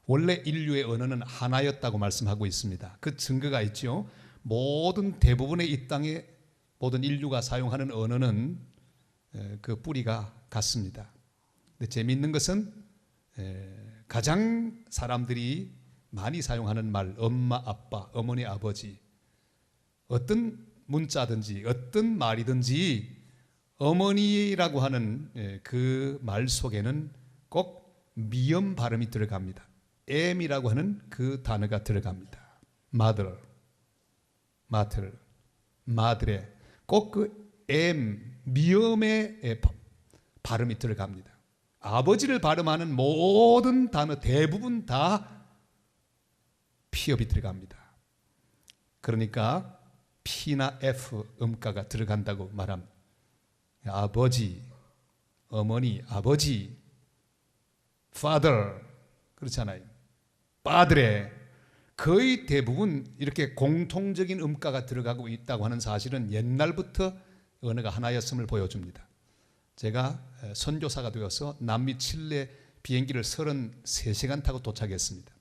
원래 인류의 언어는 하나였다고 말씀하고 있습니다. 그 증거가 있죠. 모든 대부분의 이 땅의 모든 인류가 사용하는 언어는 그 뿌리가 같습니다. 근데 재미있는 것은 가장 사람들이 많이 사용하는 말, 엄마, 아빠, 어머니, 아버지, 어떤 문자든지 어떤 말이든지 어머니라고 하는 그 말 속에는 꼭 미음 발음이 들어갑니다. M이라고 하는 그 단어가 들어갑니다. mother, 마드레, 꼭 그 M, 미음의 발음이 들어갑니다. 아버지를 발음하는 모든 단어 대부분 다 피읍이 들어갑니다. 그러니까 P나 F 음가가 들어간다고 말합니다. 아버지, 어머니, 아버지, father, 그렇잖아요. padre, 거의 대부분 이렇게 공통적인 음가가 들어가고 있다고 하는 사실은 옛날부터 언어가 하나였음을 보여줍니다. 제가 선교사가 되어서 남미 칠레 비행기를 33시간 타고 도착했습니다.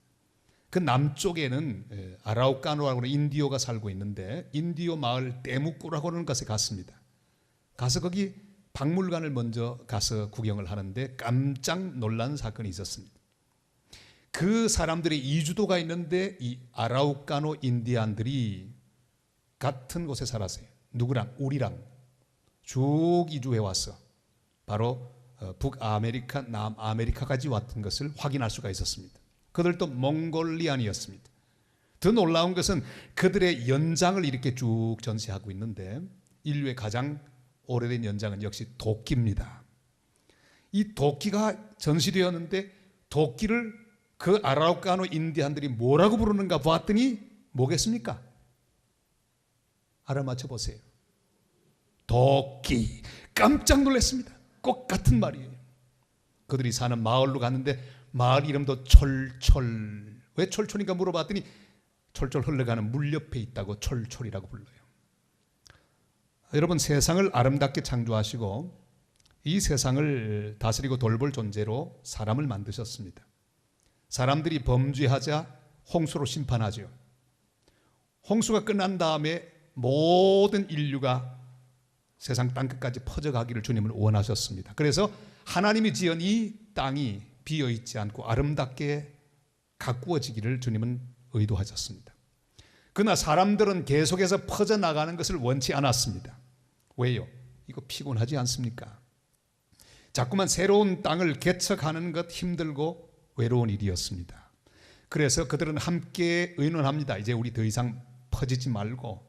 그 남쪽에는 아라우카노라고 하는 인디오가 살고 있는데 인디오 마을 때무꾸라고 하는 곳에 갔습니다. 가서 거기 박물관을 먼저 가서 구경을 하는데 깜짝 놀란 사건이 있었습니다. 그 사람들의 이주도가 있는데 이 아라우카노 인디안들이 같은 곳에 살았어요. 누구랑? 우리랑 쭉 이주해 왔어. 바로 북아메리카, 남아메리카까지 왔던 것을 확인할 수가 있었습니다. 그들도 몽골리안이었습니다. 더 놀라운 것은 그들의 연장을 이렇게 쭉 전시하고 있는데 인류의 가장 오래된 연장은 역시 도끼입니다. 이 도끼가 전시되었는데 도끼를 그 아라우카노 인디안들이 뭐라고 부르는가 봤더니 뭐겠습니까? 알아맞혀 보세요. 도끼. 깜짝 놀랐습니다. 꼭 같은 말이에요. 그들이 사는 마을로 갔는데 마을 이름도 철철. 왜 철철인가 물어봤더니 철철 흘러가는 물 옆에 있다고 철철이라고 불러요. 여러분, 세상을 아름답게 창조하시고 이 세상을 다스리고 돌볼 존재로 사람을 만드셨습니다. 사람들이 범죄하자 홍수로 심판하죠. 홍수가 끝난 다음에 모든 인류가 세상 땅끝까지 퍼져가기를 주님은 원하셨습니다. 그래서 하나님이 지은 이 땅이 비어있지 않고 아름답게 가꾸어지기를 주님은 의도하셨습니다. 그러나 사람들은 계속해서 퍼져나가는 것을 원치 않았습니다. 왜요? 이거 피곤하지 않습니까? 자꾸만 새로운 땅을 개척하는 것 힘들고 외로운 일이었습니다. 그래서 그들은 함께 의논합니다. 이제 우리 더 이상 퍼지지 말고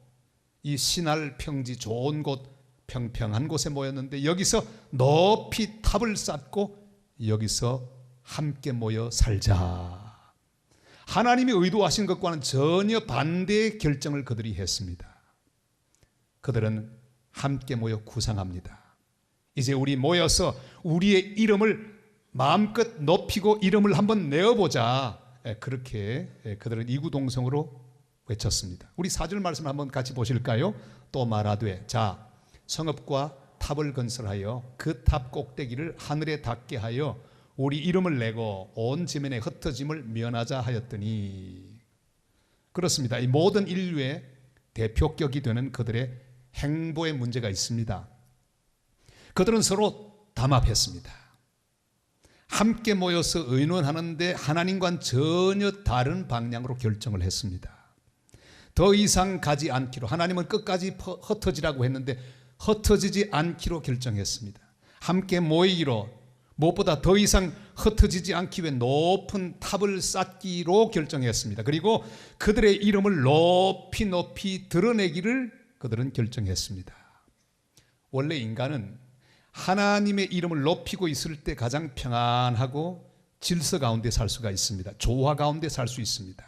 이 신할 평지 좋은 곳 평평한 곳에 모였는데 여기서 높이 탑을 쌓고 여기서 함께 모여 살자. 하나님이 의도하신 것과는 전혀 반대의 결정을 그들이 했습니다. 그들은 함께 모여 구상합니다. 이제 우리 모여서 우리의 이름을 마음껏 높이고 이름을 한번 내어보자. 그렇게 그들은 이구동성으로 외쳤습니다. 우리 4절 말씀 한번 같이 보실까요? 또 말하되 자 성읍과 탑을 건설하여 그 탑 꼭대기를 하늘에 닿게 하여 우리 이름을 내고 온 지면의 흩어짐을 면하자 하였더니, 그렇습니다. 이 모든 인류의 대표격이 되는 그들의 행보에 문제가 있습니다. 그들은 서로 담합했습니다. 함께 모여서 의논하는데 하나님과는 전혀 다른 방향으로 결정을 했습니다. 더 이상 가지 않기로, 하나님은 끝까지 흩어지라고 했는데 흩어지지 않기로 결정했습니다. 함께 모이기로, 무엇보다 더 이상 흩어지지 않기 위해 높은 탑을 쌓기로 결정했습니다. 그리고 그들의 이름을 높이 높이 드러내기를 그들은 결정했습니다. 원래 인간은 하나님의 이름을 높이고 있을 때 가장 평안하고 질서 가운데 살 수가 있습니다. 조화 가운데 살 수 있습니다.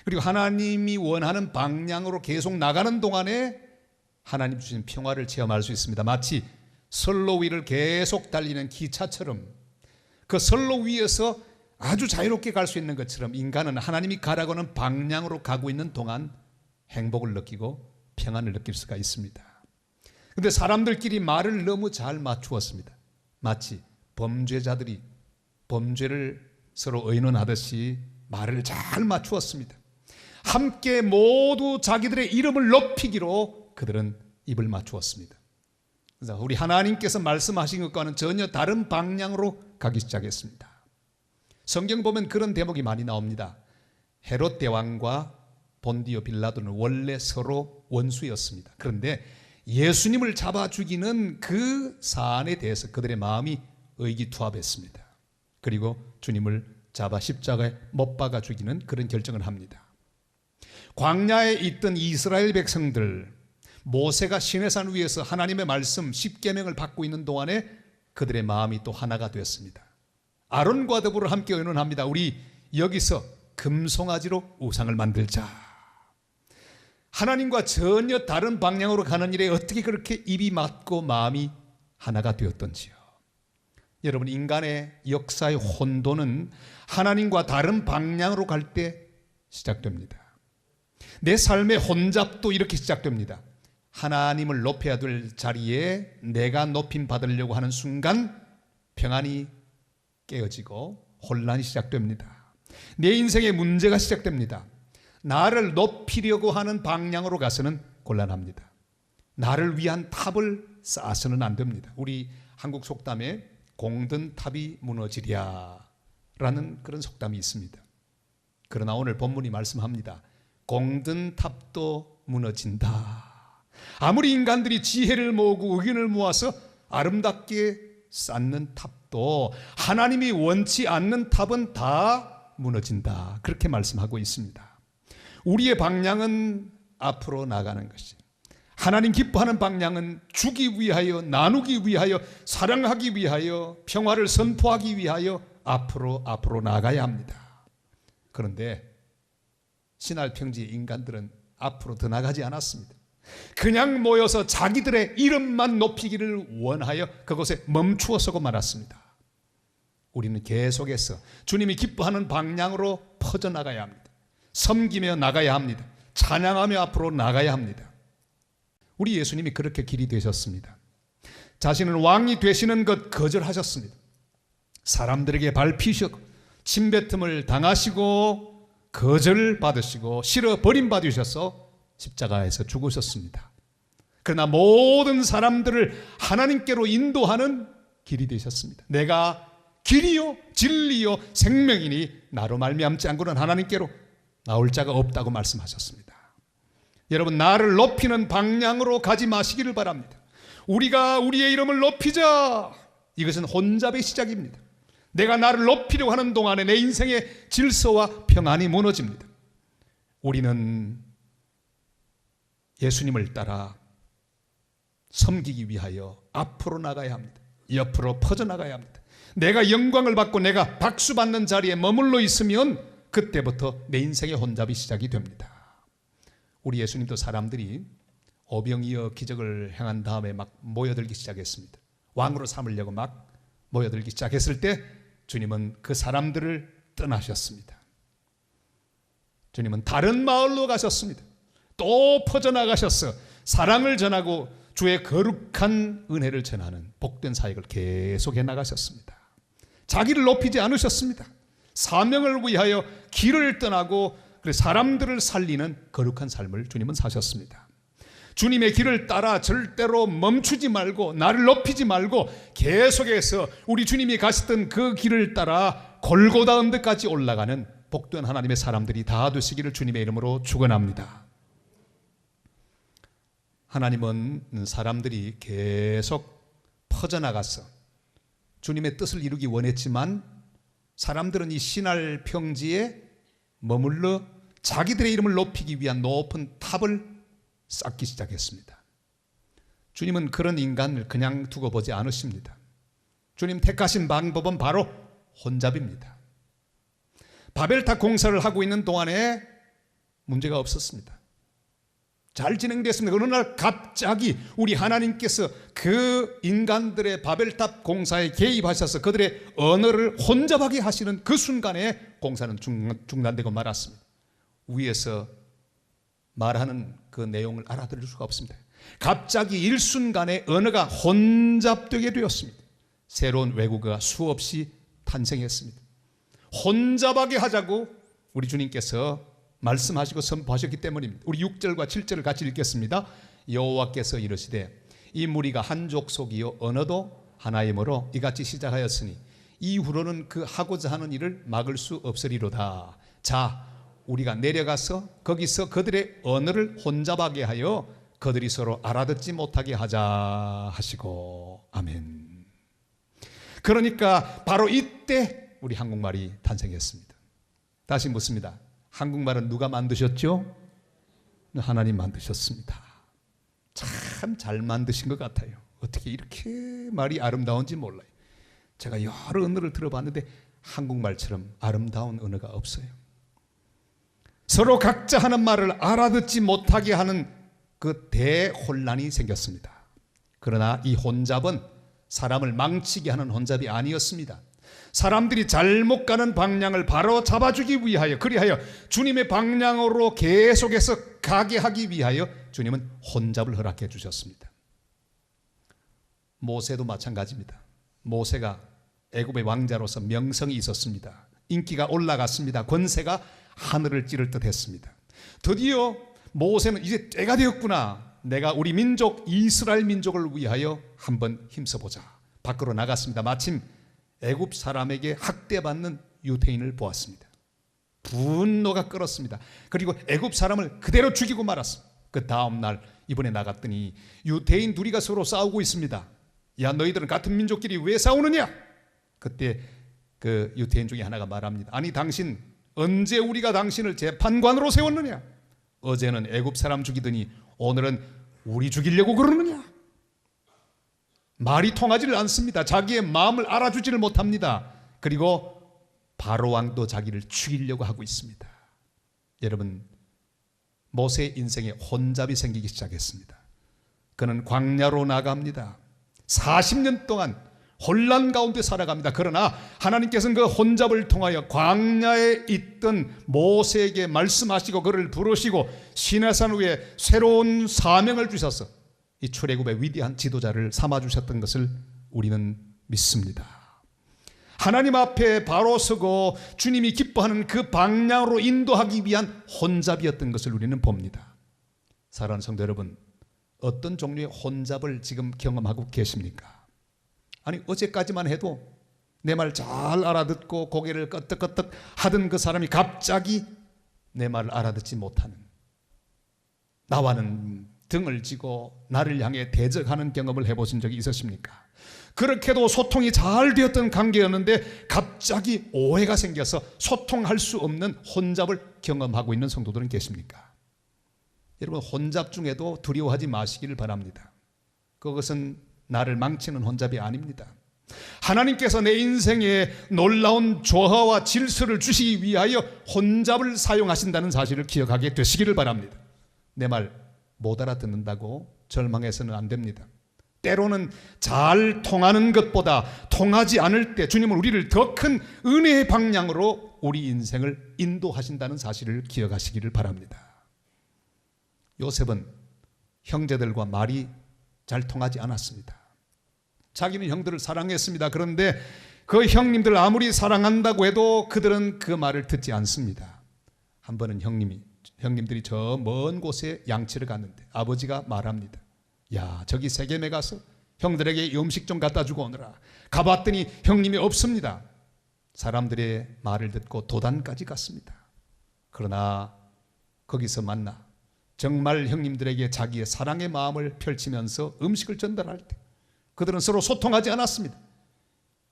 그리고 하나님이 원하는 방향으로 계속 나가는 동안에 하나님 주신 평화를 체험할 수 있습니다. 마치 선로 위를 계속 달리는 기차처럼, 그 선로 위에서 아주 자유롭게 갈 수 있는 것처럼 인간은 하나님이 가라고 하는 방향으로 가고 있는 동안 행복을 느끼고 평안을 느낄 수가 있습니다. 그런데 사람들끼리 말을 너무 잘 맞추었습니다. 마치 범죄자들이 범죄를 서로 의논하듯이 말을 잘 맞추었습니다. 함께 모두 자기들의 이름을 높이기로 그들은 입을 맞추었습니다. 그래서 우리 하나님께서 말씀하신 것과는 전혀 다른 방향으로 가기 시작했습니다. 성경 보면 그런 대목이 많이 나옵니다. 헤롯 대왕과 본디오 빌라도는 원래 서로 원수였습니다. 그런데 예수님을 잡아 죽이는 그 사안에 대해서 그들의 마음이 의기투합했습니다. 그리고 주님을 잡아 십자가에 못 박아 죽이는 그런 결정을 합니다. 광야에 있던 이스라엘 백성들, 모세가 시내산 위에서 하나님의 말씀 십계명을 받고 있는 동안에 그들의 마음이 또 하나가 되었습니다. 아론과 더불어 함께 의논합니다. 우리 여기서 금송아지로 우상을 만들자. 하나님과 전혀 다른 방향으로 가는 일에 어떻게 그렇게 입이 맞고 마음이 하나가 되었던지요. 여러분, 인간의 역사의 혼돈은 하나님과 다른 방향으로 갈 때 시작됩니다. 내 삶의 혼잡도 이렇게 시작됩니다. 하나님을 높여야 될 자리에 내가 높임 받으려고 하는 순간 평안이 깨어지고 혼란이 시작됩니다. 내 인생의 문제가 시작됩니다. 나를 높이려고 하는 방향으로 가서는 곤란합니다. 나를 위한 탑을 쌓아서는 안 됩니다. 우리 한국 속담에 공든 탑이 무너지랴 라는 그런 속담이 있습니다. 그러나 오늘 본문이 말씀합니다. 공든 탑도 무너진다. 아무리 인간들이 지혜를 모으고 의견을 모아서 아름답게 쌓는 탑도 하나님이 원치 않는 탑은 다 무너진다. 그렇게 말씀하고 있습니다. 우리의 방향은 앞으로 나가는 것이, 하나님 기뻐하는 방향은 주기 위하여, 나누기 위하여, 사랑하기 위하여, 평화를 선포하기 위하여 앞으로 나가야 합니다. 그런데 신할 평지의 인간들은 앞으로 더 나가지 않았습니다. 그냥 모여서 자기들의 이름만 높이기를 원하여 그곳에 멈추어서고 말았습니다. 우리는 계속해서 주님이 기뻐하는 방향으로 퍼져나가야 합니다. 섬기며 나가야 합니다. 찬양하며 앞으로 나가야 합니다. 우리 예수님이 그렇게 길이 되셨습니다. 자신은 왕이 되시는 것 거절하셨습니다. 사람들에게 밟히시고 침뱉음을 당하시고 거절받으시고 싫어 버림받으셔서 십자가에서 죽으셨습니다. 그러나 모든 사람들을 하나님께로 인도하는 길이 되셨습니다. 내가 길이요 진리요 생명이니 나로 말미암지 않고는 하나님께로 나올 자가 없다고 말씀하셨습니다. 여러분, 나를 높이는 방향으로 가지 마시기를 바랍니다. 우리가 우리의 이름을 높이자, 이것은 혼잡의 시작입니다. 내가 나를 높이려고 하는 동안에 내 인생의 질서와 평안이 무너집니다. 우리는 예수님을 따라 섬기기 위하여 앞으로 나가야 합니다. 옆으로 퍼져나가야 합니다. 내가 영광을 받고 내가 박수 받는 자리에 머물러 있으면 그때부터 내 인생의 혼잡이 시작이 됩니다. 우리 예수님도 사람들이 오병이어 기적을 행한 다음에 막 모여들기 시작했습니다. 왕으로 삼으려고 막 모여들기 시작했을 때 주님은 그 사람들을 떠나셨습니다. 주님은 다른 마을로 가셨습니다. 또 퍼져나가셔서 사랑을 전하고 주의 거룩한 은혜를 전하는 복된 사역을 계속해 나가셨습니다. 자기를 높이지 않으셨습니다. 사명을 위하여 길을 떠나고 사람들을 살리는 거룩한 삶을 주님은 사셨습니다. 주님의 길을 따라 절대로 멈추지 말고 나를 높이지 말고 계속해서 우리 주님이 가셨던 그 길을 따라 골고다 언덕까지 올라가는 복된 하나님의 사람들이 다 되시기를 주님의 이름으로 축원합니다. 하나님은 사람들이 계속 퍼져나가서 주님의 뜻을 이루기 원했지만 사람들은 이 신할 평지에 머물러 자기들의 이름을 높이기 위한 높은 탑을 쌓기 시작했습니다. 주님은 그런 인간을 그냥 두고 보지 않으십니다. 주님 택하신 방법은 바로 혼잡입니다. 바벨탑 공사를 하고 있는 동안에 문제가 없었습니다. 잘 진행됐습니다. 어느 날 갑자기 우리 하나님께서 그 인간들의 바벨탑 공사에 개입하셔서 그들의 언어를 혼잡하게 하시는 그 순간에 공사는 중단되고 말았습니다. 위에서 말하는 그 내용을 알아들을 수가 없습니다. 갑자기 일순간에 언어가 혼잡되게 되었습니다. 새로운 외국어가 수없이 탄생했습니다. 혼잡하게 하자고 우리 주님께서 말씀하시고 선포하셨기 때문입니다. 우리 6절과 7절을 같이 읽겠습니다. 여호와께서 이르시되 이 무리가 한 족속이요 언어도 하나이므로 이같이 시작하였으니 이후로는 그 하고자 하는 일을 막을 수 없으리로다. 자, 우리가 내려가서 거기서 그들의 언어를 혼잡하게 하여 그들이 서로 알아듣지 못하게 하자 하시고. 아멘. 그러니까 바로 이때 우리 한국말이 탄생했습니다. 다시 묻습니다. 한국말은 누가 만드셨죠? 하나님 만드셨습니다. 참 잘 만드신 것 같아요. 어떻게 이렇게 말이 아름다운지 몰라요. 제가 여러 언어를 들어봤는데 한국말처럼 아름다운 언어가 없어요. 서로 각자 하는 말을 알아듣지 못하게 하는 그 대혼란이 생겼습니다. 그러나 이 혼잡은 사람을 망치게 하는 혼잡이 아니었습니다. 사람들이 잘못 가는 방향을 바로 잡아주기 위하여, 그리하여 주님의 방향으로 계속해서 가게 하기 위하여 주님은 혼잡을 허락해 주셨습니다. 모세도 마찬가지입니다. 모세가 애굽의 왕자로서 명성이 있었습니다. 인기가 올라갔습니다. 권세가 하늘을 찌를 듯 했습니다. 드디어 모세는 이제 때가 되었구나. 내가 우리 민족 이스라엘 민족을 위하여 한번 힘써보자. 밖으로 나갔습니다. 마침 애굽 사람에게 학대받는 유대인을 보았습니다. 분노가 끓었습니다. 그리고 애굽 사람을 그대로 죽이고 말았습니다. 그 다음 날 이번에 나갔더니 유대인 둘이가 서로 싸우고 있습니다. 야, 너희들은 같은 민족끼리 왜 싸우느냐? 그때 그 유대인 중에 하나가 말합니다. 아니, 당신 언제 우리가 당신을 재판관으로 세웠느냐? 어제는 애굽 사람 죽이더니 오늘은 우리 죽이려고 그러느냐? 말이 통하지를 않습니다. 자기의 마음을 알아주지를 못합니다. 그리고 바로 왕도 자기를 죽이려고 하고 있습니다. 여러분, 모세의 인생에 혼잡이 생기기 시작했습니다. 그는 광야로 나갑니다. 40년 동안 혼란 가운데 살아갑니다. 그러나 하나님께서는 그 혼잡을 통하여 광야에 있던 모세에게 말씀하시고 그를 부르시고 시내산 위에 새로운 사명을 주셔서 이 출애굽의 위대한 지도자를 삼아주셨던 것을 우리는 믿습니다. 하나님 앞에 바로 서고 주님이 기뻐하는 그 방향으로 인도하기 위한 혼잡이었던 것을 우리는 봅니다. 사랑하는 성도 여러분, 어떤 종류의 혼잡을 지금 경험하고 계십니까? 아니, 어제까지만 해도 내 말 잘 알아듣고 고개를 끄덕끄덕 하던 그 사람이 갑자기 내 말을 알아듣지 못하는, 나와는 등을 지고 나를 향해 대적하는 경험을 해보신 적이 있으십니까? 그렇게도 소통이 잘 되었던 관계였는데 갑자기 오해가 생겨서 소통할 수 없는 혼잡을 경험하고 있는 성도들은 계십니까? 여러분, 혼잡 중에도 두려워하지 마시기를 바랍니다. 그것은 나를 망치는 혼잡이 아닙니다. 하나님께서 내 인생에 놀라운 조화와 질서를 주시기 위하여 혼잡을 사용하신다는 사실을 기억하게 되시기를 바랍니다. 내 말 못 알아듣는다고 절망해서는 안 됩니다. 때로는 잘 통하는 것보다 통하지 않을 때 주님은 우리를 더 큰 은혜의 방향으로 우리 인생을 인도하신다는 사실을 기억하시기를 바랍니다. 요셉은 형제들과 말이 잘 통하지 않았습니다. 자기는 형들을 사랑했습니다. 그런데 그 형님들 아무리 사랑한다고 해도 그들은 그 말을 듣지 않습니다. 한 번은 형님들이 저 먼 곳에 양치를 갔는데 아버지가 말합니다. 야, 저기 세겜에 가서 형들에게 음식 좀 갖다 주고 오너라. 가봤더니 형님이 없습니다. 사람들의 말을 듣고 도단까지 갔습니다. 그러나 거기서 만나 정말 형님들에게 자기의 사랑의 마음을 펼치면서 음식을 전달할 때 그들은 서로 소통하지 않았습니다.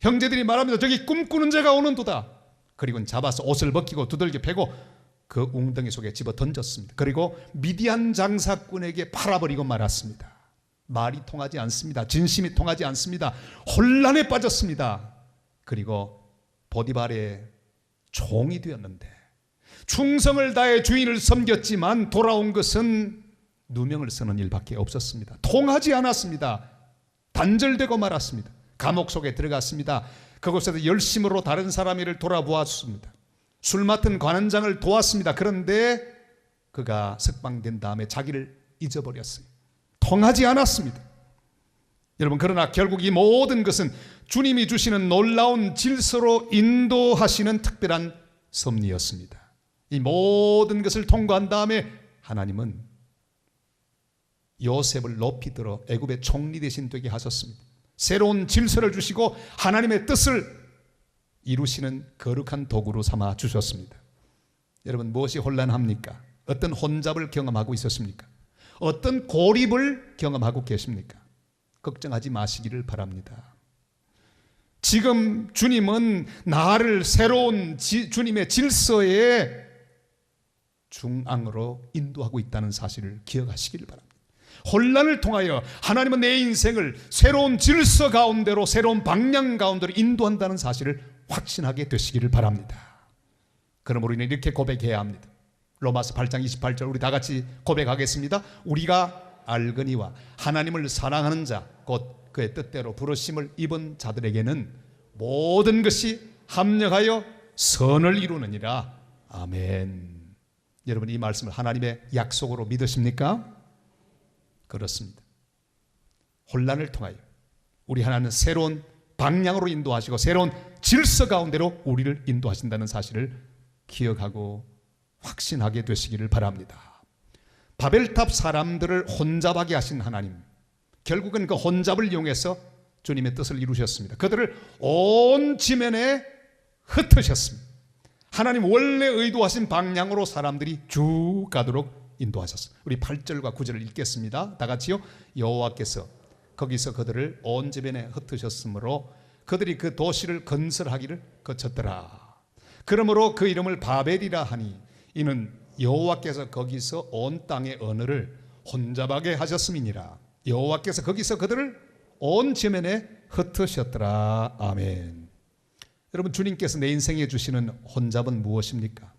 형제들이 말합니다. 저기 꿈꾸는 자가 오는도다. 그리고 잡아서 옷을 벗기고 두들겨 패고 그 웅덩이 속에 집어 던졌습니다. 그리고 미디안 장사꾼에게 팔아버리고 말았습니다. 말이 통하지 않습니다. 진심이 통하지 않습니다. 혼란에 빠졌습니다. 그리고 보디발의 종이 되었는데 충성을 다해 주인을 섬겼지만 돌아온 것은 누명을 쓰는 일밖에 없었습니다. 통하지 않았습니다. 단절되고 말았습니다. 감옥 속에 들어갔습니다. 그곳에서 열심으로 다른 사람 일을 돌아보았습니다. 술 맡은 관원장을 도왔습니다. 그런데 그가 석방된 다음에 자기를 잊어버렸어요. 통하지 않았습니다. 여러분, 그러나 결국 이 모든 것은 주님이 주시는 놀라운 질서로 인도하시는 특별한 섭리였습니다. 이 모든 것을 통과한 다음에 하나님은 요셉을 높이 들어 애굽의 총리 대신 되게 하셨습니다. 새로운 질서를 주시고 하나님의 뜻을 이루시는 거룩한 도구로 삼아 주셨습니다. 여러분, 무엇이 혼란합니까? 어떤 혼잡을 경험하고 있었습니까? 어떤 고립을 경험하고 계십니까? 걱정하지 마시기를 바랍니다. 지금 주님은 나를 새로운 주님의 질서의 중앙으로 인도하고 있다는 사실을 기억하시기를 바랍니다. 혼란을 통하여 하나님은 내 인생을 새로운 질서 가운데로, 새로운 방향 가운데로 인도한다는 사실을 확신하게 되시기를 바랍니다. 그럼 우리는 이렇게 고백해야 합니다. 로마서 8장 28절 우리 다 같이 고백하겠습니다. 우리가 알거니와 하나님을 사랑하는 자 곧 그의 뜻대로 부르심을 입은 자들에게는 모든 것이 합력하여 선을 이루느니라. 아멘. 여러분, 이 말씀을 하나님의 약속으로 믿으십니까? 그렇습니다. 혼란을 통하여 우리 하나님은 새로운 방향으로 인도하시고 새로운 질서 가운데로 우리를 인도하신다는 사실을 기억하고 확신하게 되시기를 바랍니다. 바벨탑 사람들을 혼잡하게 하신 하나님, 결국은 그 혼잡을 이용해서 주님의 뜻을 이루셨습니다. 그들을 온 지면에 흩으셨습니다. 하나님 원래 의도하신 방향으로 사람들이 쭉 가도록 인도하셨습니다. 우리 8절과 9절을 읽겠습니다. 다 같이요. 여호와께서 거기서 그들을 온 지면에 흩으셨으므로 그들이 그 도시를 건설하기를 거쳤더라. 그러므로 그 이름을 바벨이라 하니 이는 여호와께서 거기서 온 땅의 언어를 혼잡하게 하셨음이니라. 여호와께서 거기서 그들을 온 지면에 흩으셨더라. 아멘. 여러분, 주님께서 내 인생에 주시는 혼잡은 무엇입니까?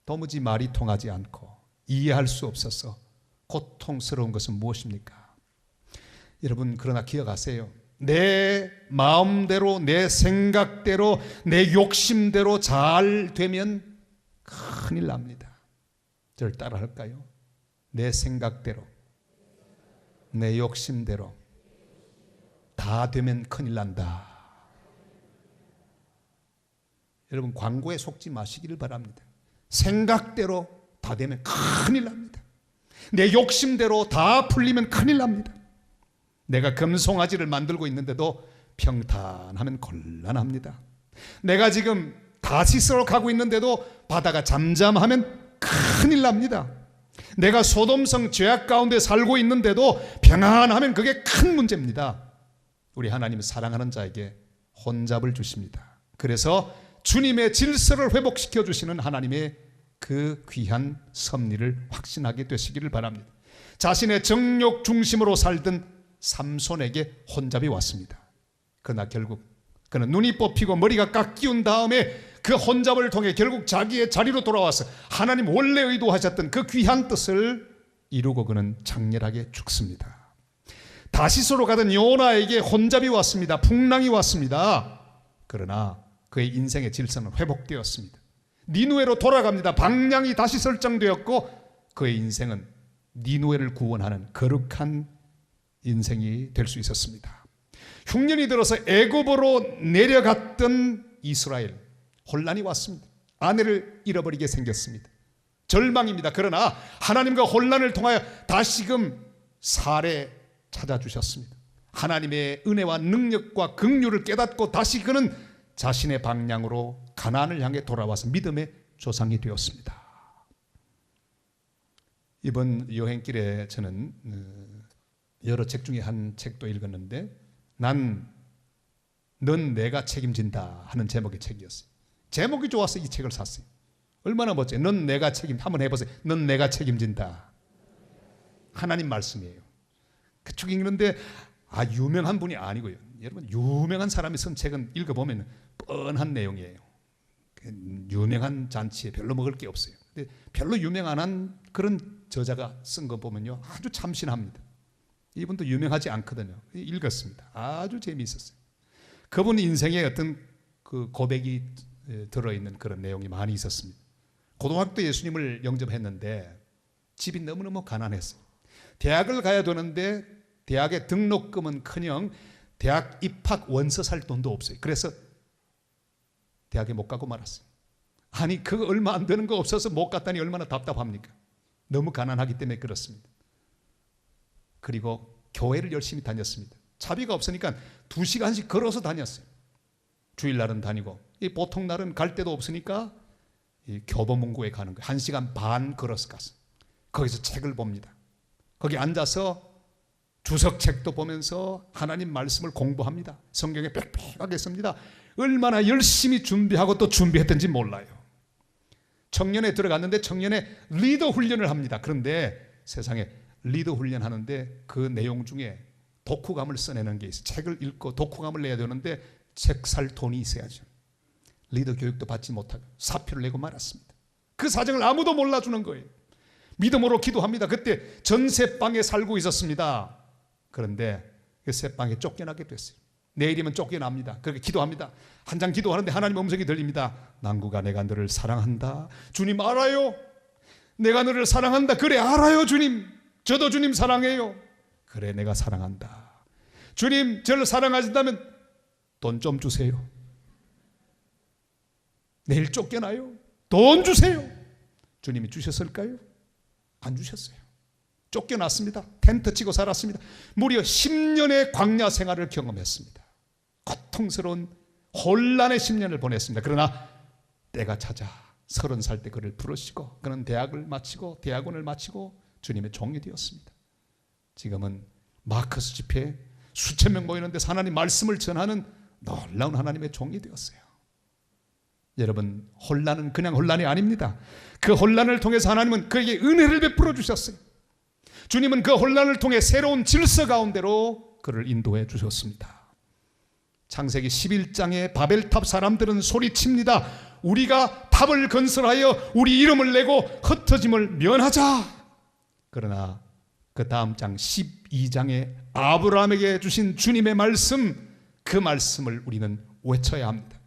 도무지 말이 통하지 않고 이해할 수 없어서 고통스러운 것은 무엇입니까? 여러분, 그러나 기억하세요. 내 마음대로, 내 생각대로, 내 욕심대로 잘 되면 큰일 납니다. 저를 따라 할까요? 내 생각대로, 내 욕심대로 다 되면 큰일 난다. 여러분, 광고에 속지 마시기를 바랍니다. 생각대로 다 되면 큰일 납니다. 내 욕심대로 다 풀리면 큰일 납니다. 내가 금송아지를 만들고 있는데도 평탄하면 곤란합니다. 내가 지금 다시스로 가고 있는데도 바다가 잠잠하면 큰일 납니다. 내가 소돔성 죄악 가운데 살고 있는데도 평안하면 그게 큰 문제입니다. 우리 하나님은 사랑하는 자에게 혼잡을 주십니다. 그래서 주님의 질서를 회복시켜 주시는 하나님의 그 귀한 섭리를 확신하게 되시기를 바랍니다. 자신의 정욕 중심으로 살던 삼손에게 혼잡이 왔습니다. 그러나 결국 그는 눈이 뽑히고 머리가 깎이운 다음에 그 혼잡을 통해 결국 자기의 자리로 돌아와서 하나님 원래 의도하셨던 그 귀한 뜻을 이루고 그는 장렬하게 죽습니다. 다시스로 가던 요나에게 혼잡이 왔습니다. 풍랑이 왔습니다. 그러나 그의 인생의 질서는 회복되었습니다. 니누에로 돌아갑니다. 방향이 다시 설정되었고 그의 인생은 니누에를 구원하는 거룩한 인생이 될 수 있었습니다. 흉년이 들어서 애굽으로 내려갔던 이스라엘, 혼란이 왔습니다. 아내를 잃어버리게 생겼습니다. 절망입니다. 그러나 하나님과 혼란을 통하여 다시금 살에 찾아주셨습니다. 하나님의 은혜와 능력과 긍휼을 깨닫고 다시 그는 자신의 방향으로 가나안을 향해 돌아와서 믿음의 조상이 되었습니다. 이번 여행길에 저는 여러 책 중에 한 책도 읽었는데 넌 내가 책임진다 하는 제목의 책이었어요. 제목이 좋아서 이 책을 샀어요. 얼마나 멋져요. 넌 내가 한번 해보세요. 넌 내가 책임진다. 하나님 말씀이에요. 그쪽 읽는데 유명한 분이 아니고요. 여러분, 유명한 사람이 쓴 책은 읽어보면 뻔한 내용이에요. 유명한 잔치에 별로 먹을 게 없어요. 근데 별로 유명 안 한 그런 저자가 쓴 거 보면요, 아주 참신합니다. 이분도 유명하지 않거든요. 읽었습니다. 아주 재미있었어요. 그분 인생에 어떤 그 고백이 들어있는 그런 내용이 많이 있었습니다. 고등학교 예수님을 영접했는데 집이 너무너무 가난했어요. 대학을 가야 되는데 대학의 등록금은커녕 대학 입학 원서 살 돈도 없어요. 그래서 대학에 못 가고 말았어요. 아니 그거 얼마 안 되는 거 없어서 못 갔다니 얼마나 답답합니까? 너무 가난하기 때문에 그렇습니다. 그리고 교회를 열심히 다녔습니다. 차비가 없으니까 2시간씩 걸어서 다녔어요. 주일날은 다니고 이 보통 날은 갈 데도 없으니까 이 교보문고에 가는 거예요. 1시간 반 걸어서 갔어요. 거기서 책을 봅니다. 거기 앉아서 주석책도 보면서 하나님 말씀을 공부합니다. 성경에 빽빽하게 씁니다. 얼마나 열심히 준비하고 또 준비했던지 몰라요. 청년에 들어갔는데 청년에 리더 훈련을 합니다. 그런데 세상에 리더 훈련하는데 그 내용 중에 독후감을 써내는 게 있어요. 책을 읽고 독후감을 내야 되는데 책 살 돈이 있어야죠. 리더 교육도 받지 못하고 사표를 내고 말았습니다. 그 사정을 아무도 몰라주는 거예요. 믿음으로 기도합니다. 그때 전세방에 살고 있었습니다. 그런데 그 새방에 쫓겨나게 됐어요. 내일이면 쫓겨납니다. 그렇게 기도합니다. 한장 기도하는데 하나님 음성이 들립니다. 난구가 내가 너를 사랑한다. 주님 알아요. 내가 너를 사랑한다. 그래 알아요 주님. 저도 주님 사랑해요. 그래 내가 사랑한다. 주님 저를 사랑하신다면 돈 좀 주세요. 내일 쫓겨나요. 돈 주세요. 주님이 주셨을까요? 안 주셨어요. 쫓겨났습니다. 텐트 치고 살았습니다. 무려 10년의 광야 생활을 경험했습니다. 고통스러운 혼란의 10년을 보냈습니다. 그러나 때가 찾아 30살 때 그를 부르시고 그는 대학을 마치고 대학원을 마치고 주님의 종이 되었습니다. 지금은 마커스 집회에 수천 명 모이는 데서 하나님 말씀을 전하는 놀라운 하나님의 종이 되었어요. 여러분 혼란은 그냥 혼란이 아닙니다. 그 혼란을 통해서 하나님은 그에게 은혜를 베풀어 주셨어요. 주님은 그 혼란을 통해 새로운 질서 가운데로 그를 인도해 주셨습니다. 창세기 11장에 바벨탑 사람들은 소리칩니다. 우리가 탑을 건설하여 우리 이름을 내고 흩어짐을 면하자. 그러나 그 다음 장 12장에 아브라함에게 주신 주님의 말씀, 그 말씀을 우리는 외쳐야 합니다.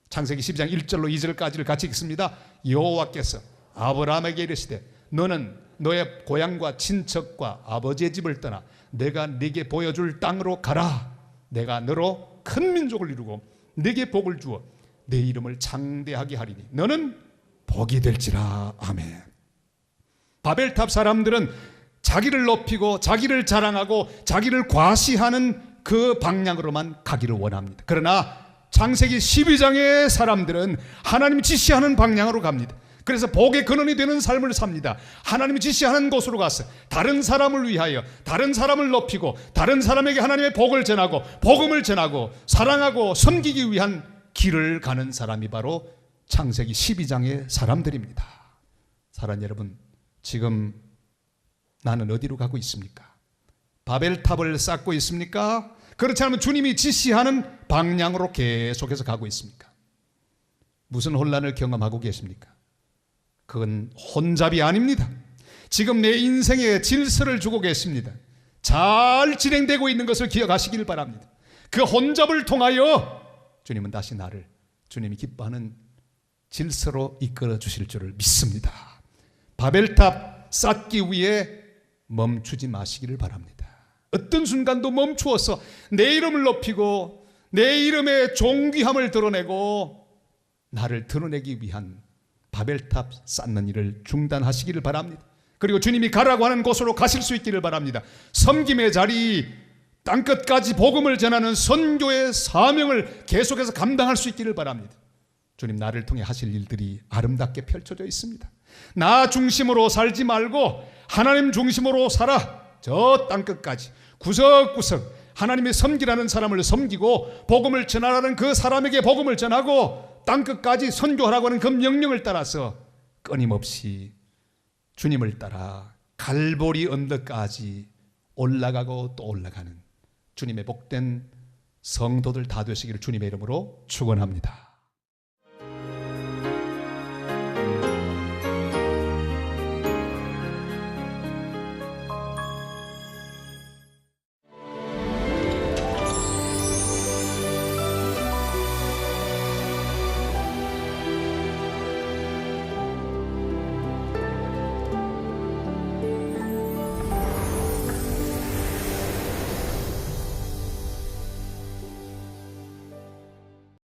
창세기 12장 1절로 2절까지를 같이 읽습니다. 여호와께서 아브라함에게 이르시되 너는 너의 고향과 친척과 아버지의 집을 떠나 내가 네게 보여줄 땅으로 가라. 내가 너로 큰 민족을 이루고 네게 복을 주어 내 이름을 창대하게 하리니 너는 복이 될지라. 아멘. 바벨탑 사람들은 자기를 높이고 자기를 자랑하고 자기를 과시하는 그 방향으로만 가기를 원합니다. 그러나 창세기 12장의 사람들은 하나님이 지시하는 방향으로 갑니다. 그래서 복의 근원이 되는 삶을 삽니다. 하나님이 지시하는 곳으로 가서 다른 사람을 위하여 다른 사람을 높이고 다른 사람에게 하나님의 복을 전하고 복음을 전하고 사랑하고 섬기기 위한 길을 가는 사람이 바로 창세기 12장의 사람들입니다. 사랑하는 여러분, 지금 나는 어디로 가고 있습니까? 바벨탑을 쌓고 있습니까? 그렇지 않으면 주님이 지시하는 방향으로 계속해서 가고 있습니까? 무슨 혼란을 경험하고 계십니까? 그건 혼잡이 아닙니다. 지금 내 인생에 질서를 주고 계십니다. 잘 진행되고 있는 것을 기억하시길 바랍니다. 그 혼잡을 통하여 주님은 다시 나를 주님이 기뻐하는 질서로 이끌어 주실 줄을 믿습니다. 바벨탑 쌓기 위해 멈추지 마시기를 바랍니다. 어떤 순간도 멈추어서 내 이름을 높이고 내 이름의 존귀함을 드러내고 나를 드러내기 위한 바벨탑 쌓는 일을 중단하시기를 바랍니다. 그리고 주님이 가라고 하는 곳으로 가실 수 있기를 바랍니다. 섬김의 자리, 땅끝까지 복음을 전하는 선교의 사명을 계속해서 감당할 수 있기를 바랍니다. 주님 나를 통해 하실 일들이 아름답게 펼쳐져 있습니다. 나 중심으로 살지 말고 하나님 중심으로 살아. 저 땅끝까지 구석구석 하나님의 섬기라는 사람을 섬기고 복음을 전하라는 그 사람에게 복음을 전하고 땅끝까지 선교하라고 하는 그 명령을 따라서 끊임없이 주님을 따라 갈보리 언덕까지 올라가고 또 올라가는 주님의 복된 성도들 다 되시기를 주님의 이름으로 축원합니다.